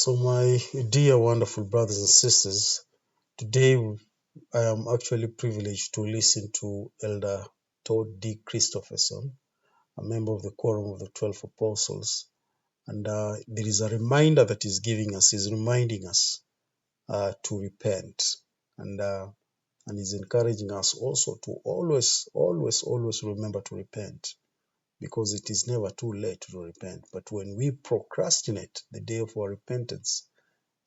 So, my dear, wonderful brothers and sisters, today I am actually privileged to listen to Elder Todd D. Christopherson, a member of the Quorum of the 12 Apostles. And there is a reminder that he's reminding us to repent. And he's encouraging us also to always remember to repent, because it is never too late to repent. But when we procrastinate the day of our repentance,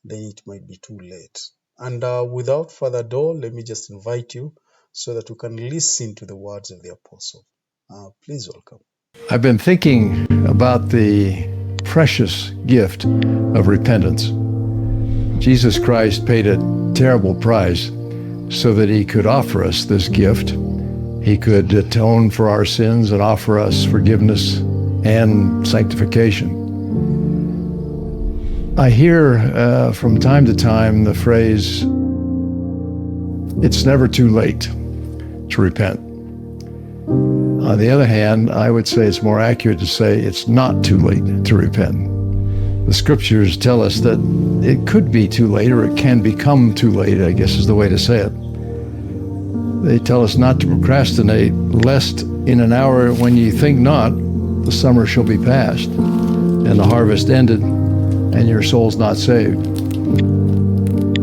then it might be too late. And without further ado, let me just invite you so that you can listen to the words of the apostle. Please welcome. I've been thinking about the precious gift of repentance. Jesus Christ paid a terrible price so that he could offer us this gift. He could atone for our sins and offer us forgiveness and sanctification. I hear from time to time the phrase, "It's never too late to repent." On the other hand, I would say it's more accurate to say it's not too late to repent. The scriptures tell us that it could be too late, or it can become too late, I guess is the way to say it. They tell us not to procrastinate, lest in an hour when ye think not, the summer shall be past, and the harvest ended, and your soul's not saved.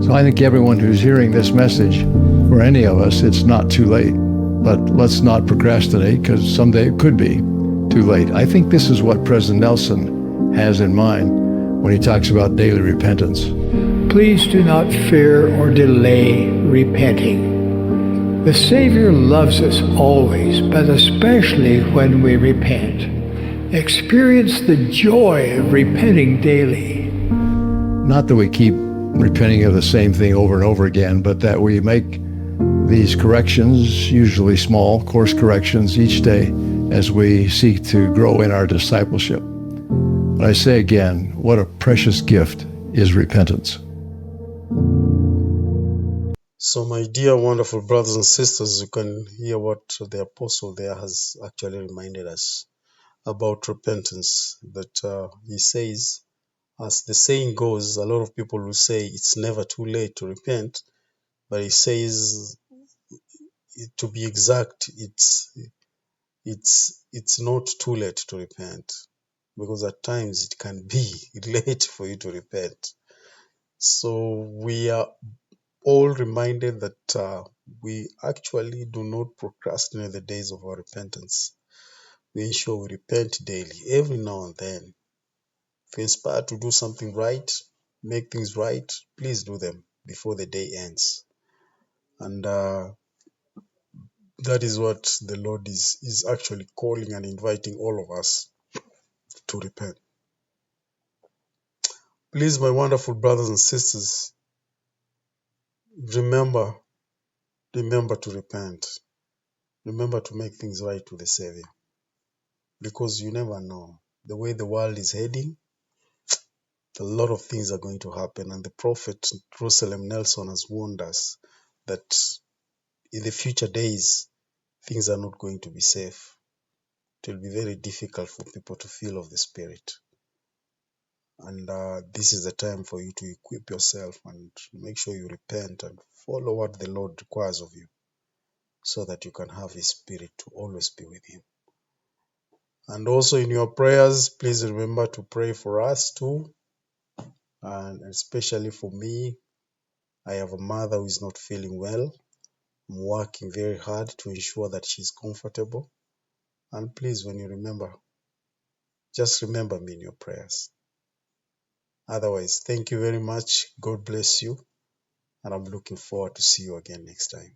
So I think everyone who's hearing this message, for any of us, it's not too late. But let's not procrastinate, because someday it could be too late. I think this is what President Nelson has in mind when he talks about daily repentance. Please do not fear or delay repenting. The Savior loves us always, but especially when we repent. Experience the joy of repenting daily. Not that we keep repenting of the same thing over and over again, but that we make these corrections, usually small course corrections, each day as we seek to grow in our discipleship. But I say again, what a precious gift is repentance. So, my dear, wonderful brothers and sisters, you can hear what the apostle there has actually reminded us about repentance. That he says, as the saying goes, a lot of people will say it's never too late to repent, but he says, to be exact, it's not too late to repent, because at times it can be late for you to repent. So we are all reminded that we actually do not procrastinate the days of our repentance. We ensure we repent daily, every now and then. If you're inspired to do something right, make things right, please do them before the day ends. And that is what the Lord is actually calling and inviting all of us to repent. Please, my wonderful brothers and sisters, remember to repent. Remember to make things right with the Savior, because you never know. The way the world is heading, a lot of things are going to happen. And the prophet Jerusalem Nelson has warned us that in the future days, things are not going to be safe. It will be very difficult for people to feel of the Spirit. And this is the time for you to equip yourself and make sure you repent and follow what the Lord requires of you, so that you can have His Spirit to always be with you. And also in your prayers, please remember to pray for us too. And especially for me, I have a mother who is not feeling well. I'm working very hard to ensure that she's comfortable. And please, when you remember, just remember me in your prayers. Otherwise, thank you very much. God bless you. And I'm looking forward to see you again next time.